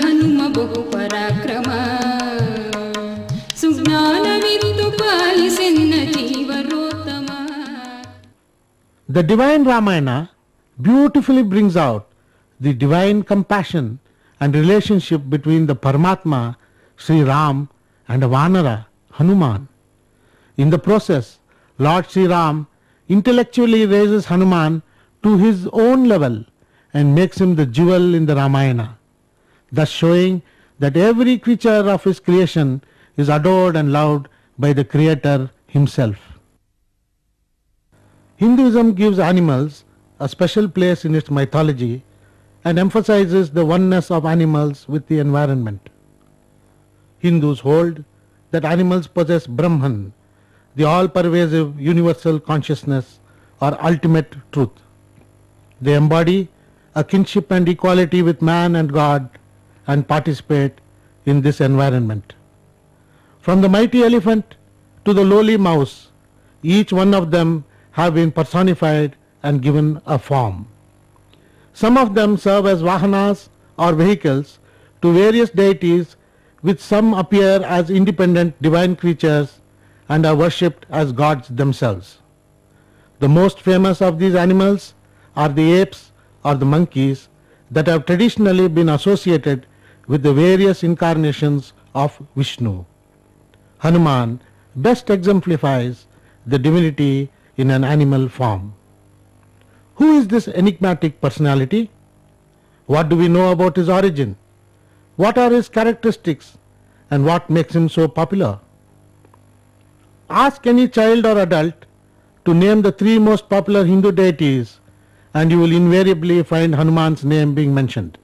ಹನುಮ ಬಹು ಪರಾಕ್ರಮ ಸುಜ್ಞಾನವಿತ್ತು ಪಾಲಿಸೆನ್ನ ಜೀವರೋತ್ತಮ. The divine Ramayana beautifully brings out the divine compassion and relationship between the Paramatma, Sri Ram, and a Vanara, Hanuman. In the process, Lord Sri Ram intellectually raises Hanuman to his own level and makes him the jewel in the Ramayana, thus showing that every creature of his creation is adored and loved by the Creator himself. Hinduism gives animals a special place in its mythology and emphasizes the oneness of animals with the environment. Hindus hold that animals possess Brahman, the all-pervasive universal consciousness or ultimate truth. They embody a kinship and equality with man and God and participate in this environment. From the mighty elephant to the lowly mouse, each one of them have been personified and given a form. Some of them serve as vahanas or vehicles to various deities, which some appear as independent divine creatures and are worshipped as gods themselves. The most famous of these animals are the apes or the monkeys that have traditionally been associated with the various incarnations of Vishnu. Hanuman best exemplifies the divinity in an animal form. Who is this enigmatic personality? What do we know about his origin? What are his characteristics and what makes him so popular? Ask any child or adult to name the 3 most popular Hindu deities and you will invariably find Hanuman's name being mentioned.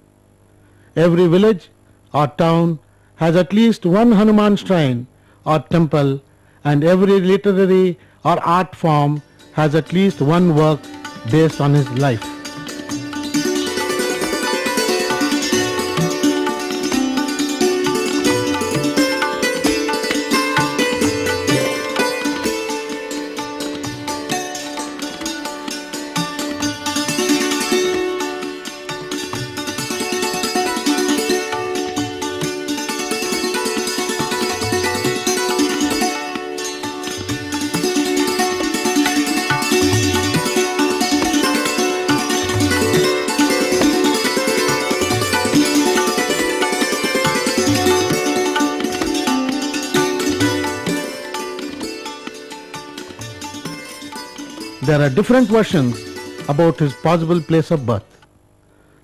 Every village or town has at least one Hanuman shrine or temple, and every literary or art form has at least one work based on his life. There are different versions about his possible place of birth.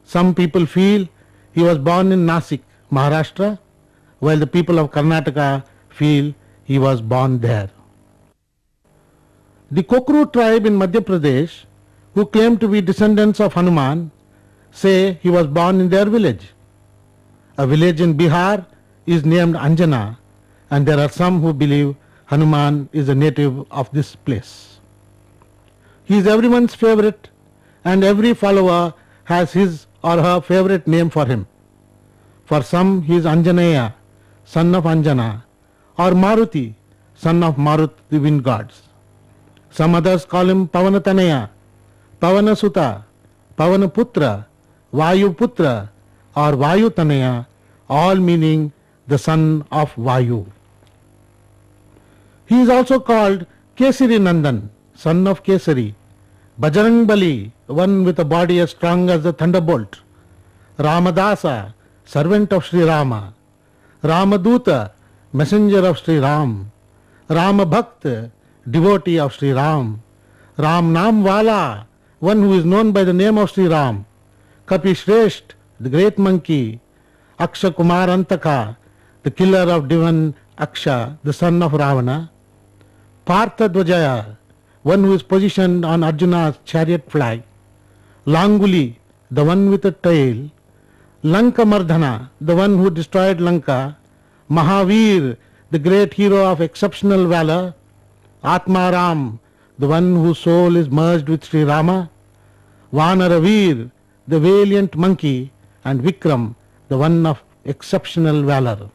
Some people feel he was born in Nasik, Maharashtra, while the people of Karnataka feel he was born there. The Kokru tribe in Madhya Pradesh, who claim to be descendants of Hanuman, say he was born in their village. A village in Bihar is named Anjana, and there are some who believe Hanuman is a native of this place. He is everyone's favorite, and every follower has his or her favorite name for him. For some he is Anjaneya, son of Anjana, or Maruti, son of Marut, the wind gods. Some others call him Pavanatanaya, Pavanasuta, Pavanaputra, Vayuputra, or Vayutanaya, all meaning the son of Vayu. He is also called Kesari Nandan, son of Kesari, Bajrang Bali, one with a body as strong as the thunderbolt, Ramadasa, servant of Sri Rama, Ramaduta, messenger of Sri Ram, Ramabhakt, devotee of Sri Ram, Ram Nam Wala, one who is known by the name of Sri Ram, Kapishresht, the great monkey, Aksha Kumar Antaka, the killer of demon Aksha, the son of Ravana, Partha Dvajaya, one who is positioned on Arjuna's chariot flag, Languli, the one with a tail, Lanka Mardhana, the one who destroyed Lanka, Mahavir, the great hero of exceptional valor, Atmaram, the one whose soul is merged with Sri Rama, Vanaravir, the valiant monkey, and Vikram, the one of exceptional valor.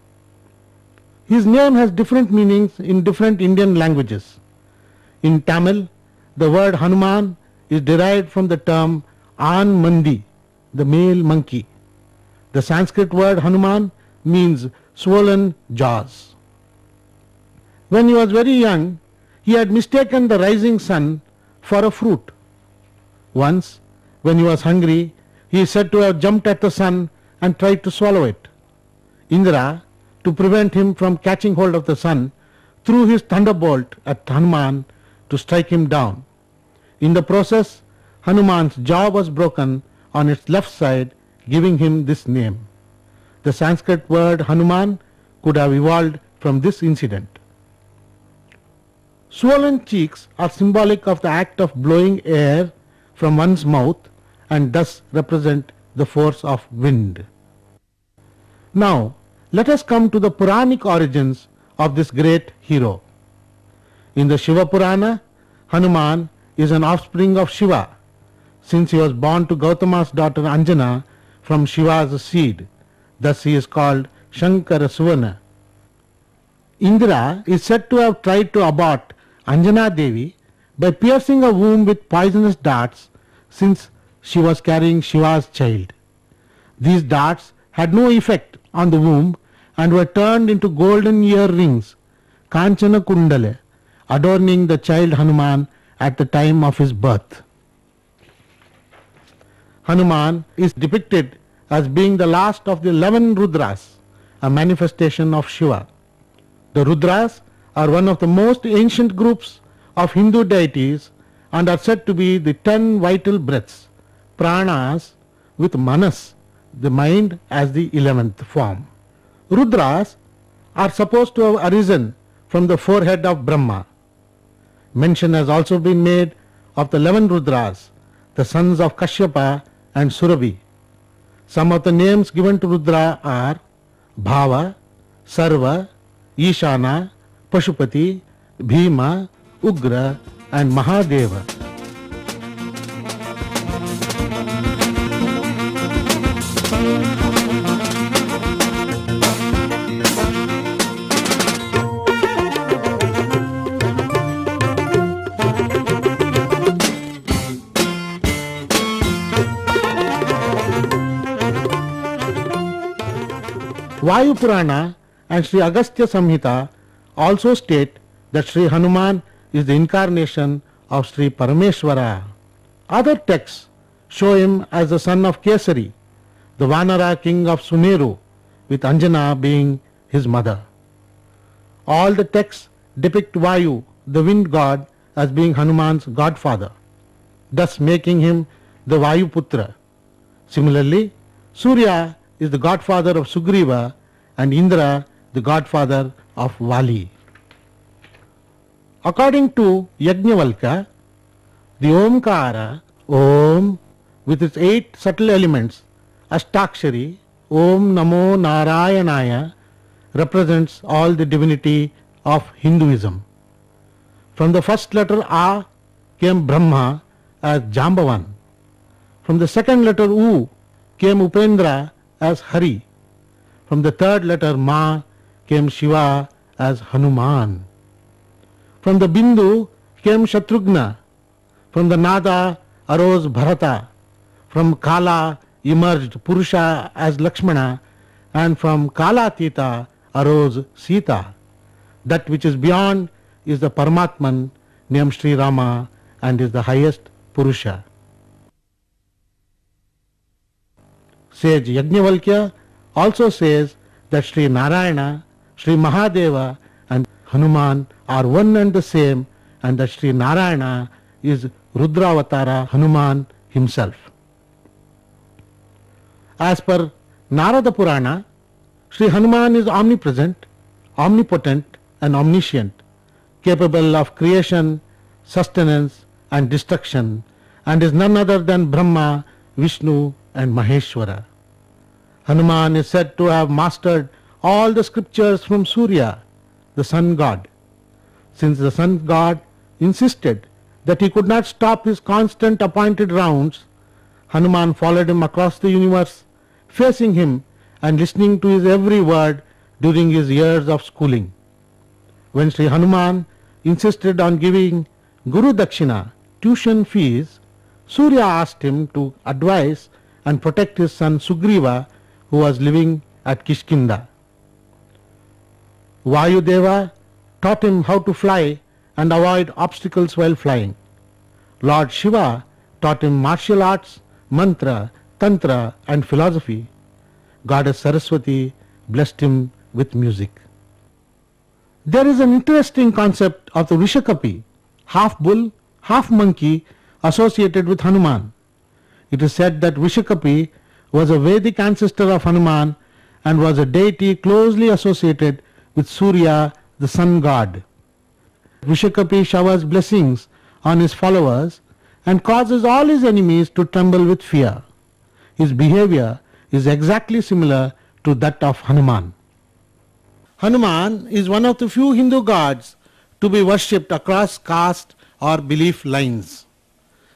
His name has different meanings in different Indian languages. In Tamil, the word Hanuman is derived from the term An Mandi, the male monkey. The Sanskrit word Hanuman means swollen jaws. When he was very young, he had mistaken the rising sun for a fruit. Once, when he was hungry, he is said to have jumped at the sun and tried to swallow it. Indra, to prevent him from catching hold of the sun, threw his thunderbolt at Hanuman to strike him down. In the process, Hanuman's jaw was broken on its left side, giving him this name. The Sanskrit word Hanuman could have evolved from this incident. Swollen cheeks are symbolic of the act of blowing air from one's mouth and thus represent the force of wind. Now, let us come to the Puranic origins of this great hero. In the Shiva Purana, Hanuman is an offspring of Shiva, since he was born to Gautama's daughter Anjana from Shiva's seed. Thus he is called Shankara Suvana. Indra is said to have tried to abort Anjana Devi by piercing a womb with poisonous darts, since she was carrying Shiva's child. These darts had no effect on the womb and were turned into golden earrings, Kanchana Kundale, adorning the child Hanuman at the time of his birth. Hanuman is depicted as being the last of the 11 Rudras, a manifestation of Shiva. The Rudras are one of the most ancient groups of Hindu deities and are said to be the 10 vital breaths, pranas, with manas, the mind, as the 11th form. Rudras are supposed to have arisen from the forehead of Brahma. Mention has also been made of the 11 Rudras, the sons of Kashyapa and Surabhi. Some of the names given to Rudra are Bhava, Sarva, Ishana, Pashupati, Bhima, Ugra and Mahadeva. Vayu Purana and Sri Agastya Samhita also state that Sri Hanuman is the incarnation of Sri Parameshwara. Other texts show him as the son of Kesari, the Vanara king of Sumeru, with Anjana being his mother. All the texts depict Vayu, the wind god, as being Hanuman's godfather, thus making him the Vayuputra. Similarly, Surya is the godfather of Sugriva and Indra the godfather of Vali. According to Yajnavalkya, the Omkara, Om, with its 8 subtle elements, Ashtakshari, Om Namo Narayanaya, represents all the divinity of Hinduism. From the first letter A came Brahma as Jambavan. From the second letter U came Upendra as Hari. From the third letter Ma came Shiva as Hanuman. From the Bindu came Shatrughna. From the Nada arose Bharata. From Kala emerged Purusha as Lakshmana, and from Kalatita arose Sita. That which is beyond is the Paramatman named Sri Rama and is the highest Purusha. Sage Yajnavalkya also says that Sri Narayana, Sri Mahadeva and Hanuman are one and the same, and that Sri Narayana is Rudravatara Hanuman himself. As per Narada Purana, Sri Hanuman is omnipresent, omnipotent and omniscient, capable of creation, sustenance and destruction, and is none other than Brahma, Vishnu and Maheshwara. Hanuman is said to have mastered all the scriptures from Surya, the sun god. Since the sun god insisted that he could not stop his constant appointed rounds, Hanuman followed him across the universe, facing him and listening to his every word during his years of schooling. When Sri Hanuman insisted on giving Guru Dakshina, tuition fees, Surya asked him to advise and protect his son Sugriva who was living at Kishkinda. Vayudeva taught him how to fly and avoid obstacles while flying. Lord Shiva taught him martial arts, mantra, tantra and philosophy. Goddess Saraswati blessed him with music. There is an interesting concept of the Vishakapi, half bull, half monkey, associated with Hanuman. It is said that Vishakapi was a Vedic ancestor of Hanuman and was a deity closely associated with Surya, the sun god. Vishakapi showers blessings on his followers and causes all his enemies to tremble with fear. His behavior is exactly similar to that of Hanuman. Hanuman is one of the few Hindu gods to be worshipped across caste or belief lines.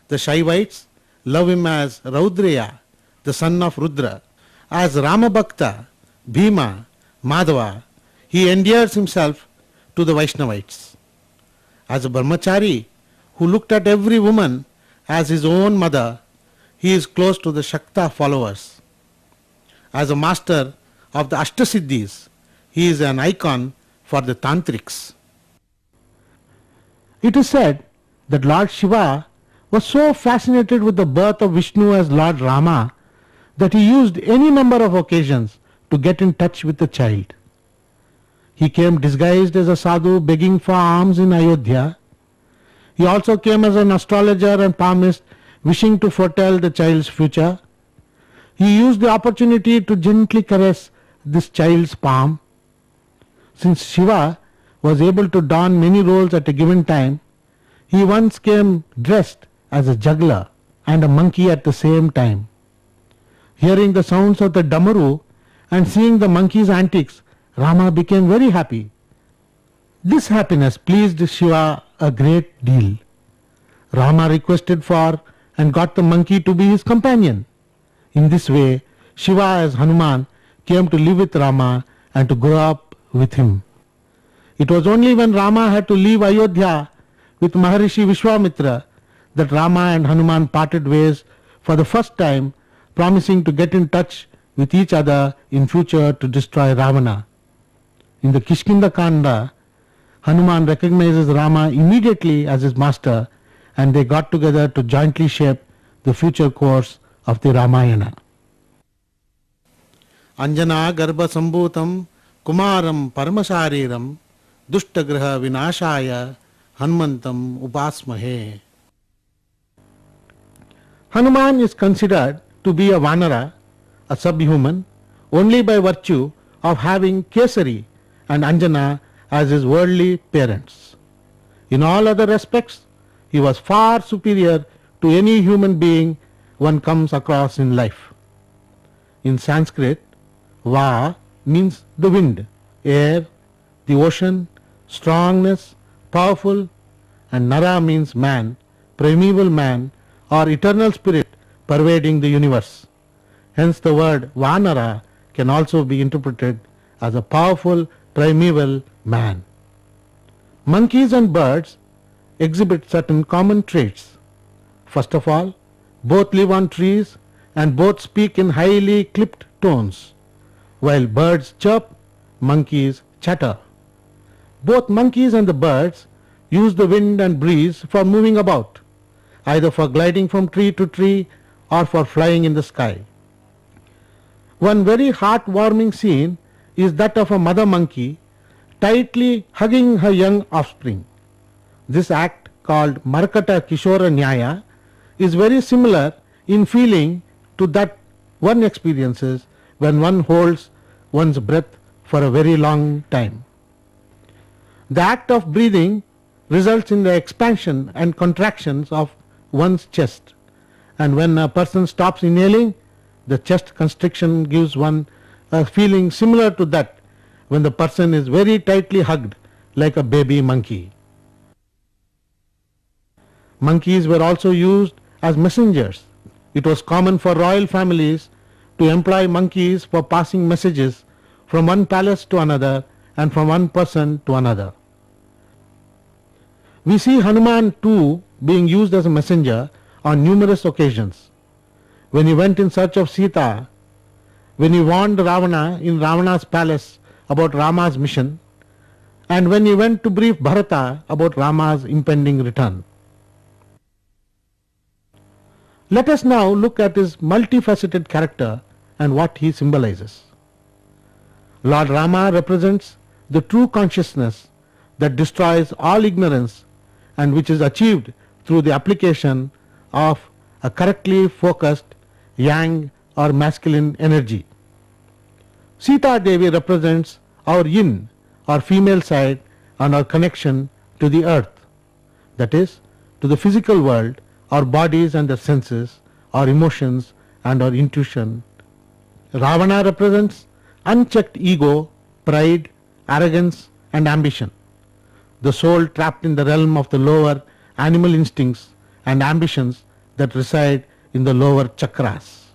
The Shaivites love him as Raudreya, the son of Rudra. As Ramabhakta, Bhima, Madhava, he endears himself to the Vaishnavites. As a brahmachari who looked at every woman as his own mother, he is close to the Shakta followers. As a master of the Ashtasiddhis, he is an icon for the Tantrics. It is said that Lord Shiva was so fascinated with the birth of Vishnu as Lord Rama that he used any number of occasions to get in touch with the child. He came disguised as a sadhu begging for alms in Ayodhya. He also came as an astrologer and palmist wishing to foretell the child's future. He used the opportunity to gently caress this child's palm. Since Shiva was able to don many roles at a given time, he once came dressed as a juggler and a monkey at the same time. Hearing the sounds of the damaru and seeing the monkey's antics, Rama became very happy. This happiness pleased Shiva a great deal. Rama requested for and got the monkey to be his companion. In this way, Shiva as Hanuman came to live with Rama and to grow up with him. It was only when Rama had to leave Ayodhya with Maharishi Vishwamitra that Rama and Hanuman parted ways for the first time, promising to get in touch with each other in future to destroy Ravana. In the Kishkinda Kanda, Hanuman recognizes Rama immediately as his master and they got together to jointly shape the future course of the Ramayana. Anjana Garbha Sambhutam Kumaram Paramasariram Dushtagriha Vinashaya Hanumantam Upasmahe. Hanuman is considered to be a Vanara, a subhuman, only by virtue of having Kesari and Anjana as his worldly parents. In all other respects, he was far superior to any human being one comes across in life. In Sanskrit, Va means the wind, air, the ocean, strongness, powerful, and Nara means man, primeval man or eternal spirit pervading the universe. Hence the word Vanara can also be interpreted as a powerful primeval man. Monkeys and birds exhibit certain common traits. First of all, both live on trees and both speak in highly clipped tones. While birds chirp, monkeys chatter. Both monkeys and the birds use the wind and breeze for moving about, either for gliding from tree to tree or for flying in the sky. One very heart-warming scene is that of a mother monkey tightly hugging her young offspring. This act, called Markata Kishora Nyaya, is very similar in feeling to that one experiences when one holds one's breath for a very long time. The act of breathing results in the expansion and contractions of one's chest, and when a person stops inhaling, the chest constriction gives one a feeling similar to that when the person is very tightly hugged like a baby monkey. Monkeys were also used as messengers. It was common for royal families to employ monkeys for passing messages from one palace to another and from one person to another. We see Hanuman too being used as a messenger on numerous occasions. When he went in search of Sita, when he warned Ravana in Ravana's palace about Rama's mission, and when he went to brief Bharata about Rama's impending return. Let us now look at his multifaceted character and what he symbolizes. Lord Rama represents the true consciousness that destroys all ignorance and which is achieved through the application of a correctly focused yang or masculine energy. Sita Devi represents our yin or female side and our connection to the earth, that is, to the physical world, our bodies and the senses, our emotions and our intuition. Ravana represents unchecked ego, pride, arrogance and ambition, the soul trapped in the realm of the lower animal instincts and ambitions that reside in the lower chakras.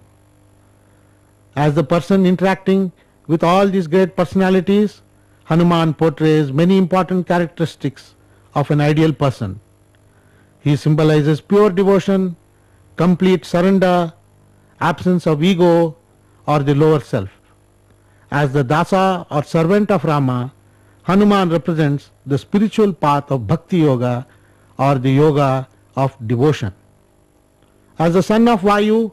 As the person interacting with all these great personalities, Hanuman portrays many important characteristics of an ideal person. He symbolizes pure devotion, complete surrender, absence of ego or the lower self. As the dasa or servant of Rama, Hanuman represents the spiritual path of bhakti yoga or the yoga of devotion. As the son of Vayu,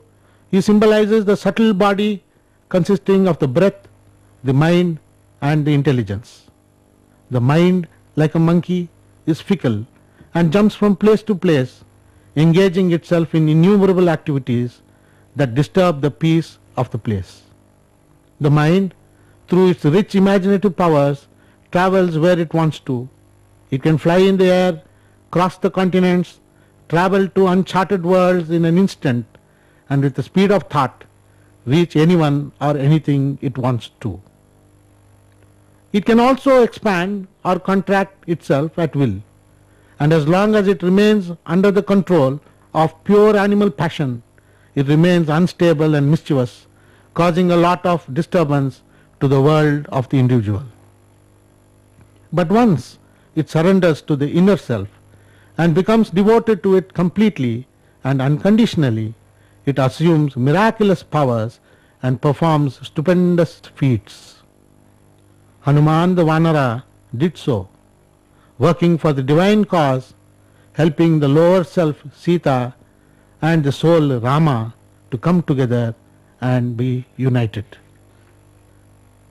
he symbolizes the subtle body consisting of the breath, the mind and the intelligence. The mind, like a monkey, is fickle and jumps from place to place, engaging itself in innumerable activities that disturb the peace of the place. The mind, through its rich imaginative powers, travels where it wants to. It can fly in the air, cross the continents, travel to uncharted worlds in an instant, and with the speed of thought, reach anyone or anything it wants to. It can also expand or contract itself at will, and as long as it remains under the control of pure animal passion, it remains unstable and mischievous, causing a lot of disturbance to the world of the individual. But once it surrenders to the inner self and becomes devoted to it completely and unconditionally, it assumes miraculous powers and performs stupendous feats. Hanuman the Vanara did so, working for the divine cause, helping the lower self Sita and the soul Rama to come together and be united.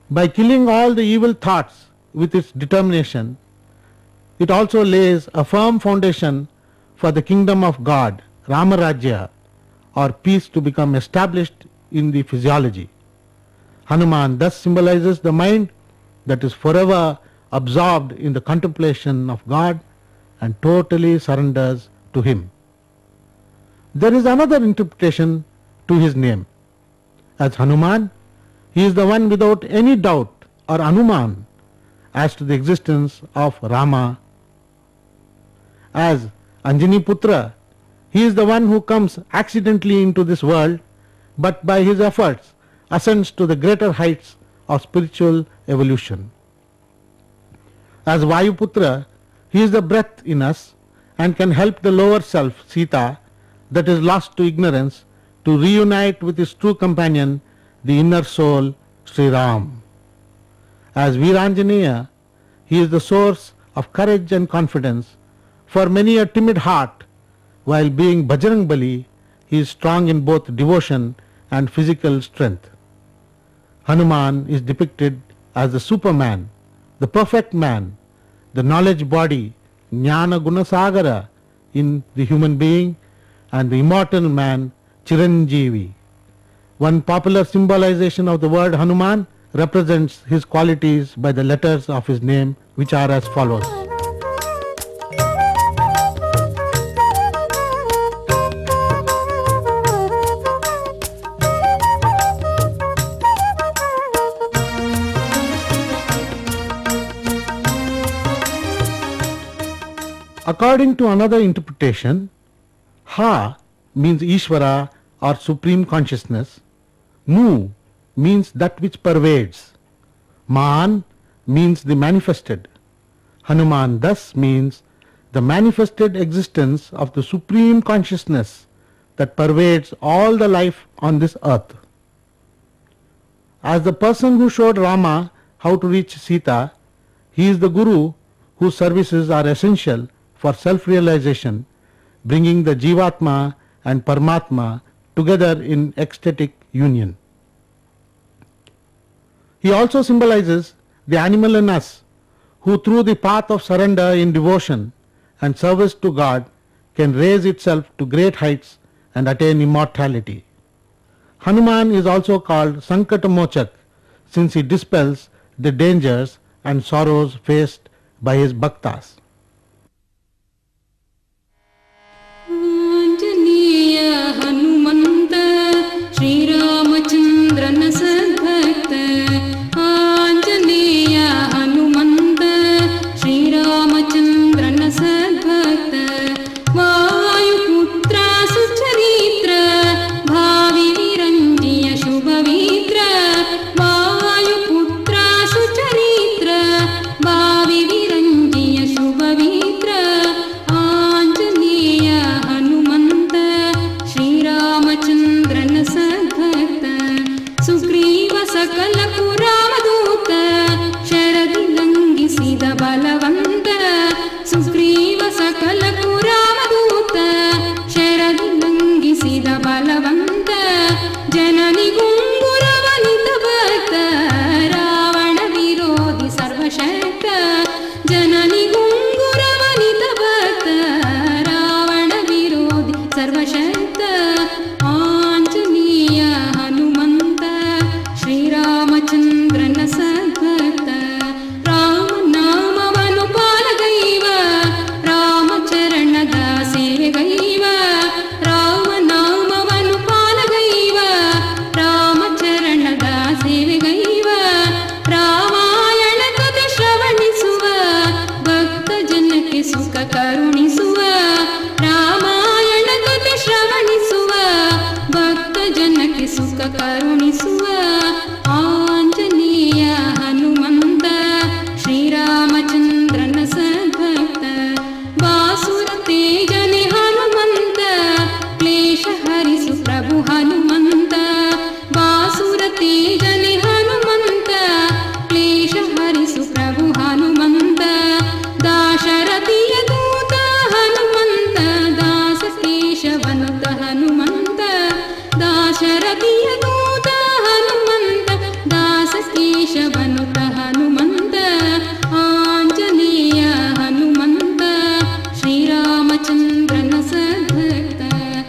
By killing all the evil thoughts with its determination, it also lays a firm foundation for the kingdom of God, Ramarajya, or peace to become established in the physiology. Hanuman thus symbolizes the mind that is forever absorbed in the contemplation of God and totally surrenders to Him. There is another interpretation to his name. As Hanuman, he is the one without any doubt or anuman as to the existence of Rama. As Anjani Putra, he is the one who comes accidentally into this world, but by his efforts ascends to the greater heights of spiritual evolution. As Vayuputra, he is the breath in us and can help the lower self, Sita, that is lost to ignorance, to reunite with his true companion, the inner soul, Sri Ram. As Veeranjaneya, he is the source of courage and confidence for many a timid heart. While being Bajrang Bali, he is strong in both devotion and physical strength. Hanuman is depicted as the Superman, the perfect man, the knowledge body, Jnana Gunasagara in the human being, and the immortal man, Chiranjeevi. One popular symbolization of the word Hanuman represents his qualities by the letters of his name, which are as follows. According to another interpretation, Ha means Ishvara or Supreme Consciousness, Mu means that which pervades, Man means the manifested. Hanuman thus means the manifested existence of the Supreme Consciousness that pervades all the life on this earth. As the person who showed Rama how to reach Sita, he is the Guru whose services are essential for self-realization, bringing the Jivatma and Paramatma together in ecstatic union. He also symbolizes the animal in us, who through the path of surrender in devotion and service to God can raise itself to great heights and attain immortality. Hanuman is also called Sankatamochak, since he dispels the dangers and sorrows faced by his bhaktas. Anjaneya Hanumantha ಶ್ರೀರಾಮಚಂದ್ರನ ಸದ್ಭಕ್ತ ಆಂಜನೇಯ ಹನುಮಂತ ಶ್ರೀರಾಮಚಂದ್ರನ ಸದ್ಭಕ್ತ ವಾಯುಪುತ್ರ ಸುಚರಿತ್ರ ಭಾವಿ ವಿರಂಜಿಯ ಶುಭವೀತ್ರ ವಾಯುಪುತ್ರ ಸುಚರಿತ್ರ ಭಾವಿ ವಿರಂಜಿಯ ಶುಭವೀತ್ರ ಆಂಜನೇಯ ಹನುಮಂತ ಶ್ರೀರಾಮಚಂದ್ರನ ಸದ್ಭಕ್ತ ಸುಗ್ರೀವ ಸಕಲ ಪುರಾವಧೂತ ಶರದಿ ಲಂಘಿಸಿದ ಬಲವಂತ ಸುಗ್ರೀವ ಸಕಲ ಪುರಾವಧೂತ ಶರದಿ ಲಂಘಿಸಿದ ಬಲವಂತ ಜನನಿ ಗುಂಗುರವನಿತ ಭಕ್ತ ರಾವಣ ವಿರೋಧಿ ಸರ್ವಶಕ್ತ ಜನನಿ ಗುಂಗುರವನಿತ ಭಕ್ತ ರಾವಣ ವಿರೋಧಿ ಸರ್ವಶಕ್ತ ಆಂಜನೇಯ ಹನುಮಂತ ಶ್ರೀರಾಮಚಂದ್ರನ ಸದ್ಭಕ್ತ ರಾಮ ನಾಮವನು ಪಾಲಗೈವ ರಾಮಚರಣದ ಸೇವೆಗೈವ ರಾಮ ನಾಮವನು ಪಾಲಗೈವ ರಾಮಚರಣದ ಸೇವೆಗೈವ ರಾಮಾಯಣ ಕಥೆ ಶ್ರವಣಿಸುವ ಭಕ್ತ ಜನಕ್ಕೆ ಸುಖ ಕರುಣಿಸುವ ರಾಮಾಯಣ ಕಥೆ ಶ್ರವಣಿಸುವ ಭಕ್ತ ಜನಕ್ಕೆ ಸುಖ ಕರುಣಿಸುವ ಆಂಜನೇಯ ಹನುಮಂತ ಶ್ರೀರಾಮಚಂದ್ರನ ಸದ್ಭಕ್ತ ಬಾಸುರ ತೇಜನೆ ಹನುಮಂತ ಕ್ಲೇಶ ಹರಿಸು ಪ್ರಭು ಹನುಮಂತ ಬಾಸುರ ತೇಜನೆ ಹನುಮಂತ ಕ್ಲೇಶ ಹರಿಸು ಪ್ರಭು ಹನುಮಂತ ದಾಶರಥಿಯ ದೂತ ಹನುಮಂತ ದಾಸ ಕೇಶವನುತ ಹನುಮಂತ ದಾಶರಥಿಯ ದೂತ ಹನುಮಂತ ದಾಸ ಕೇಶವನುತ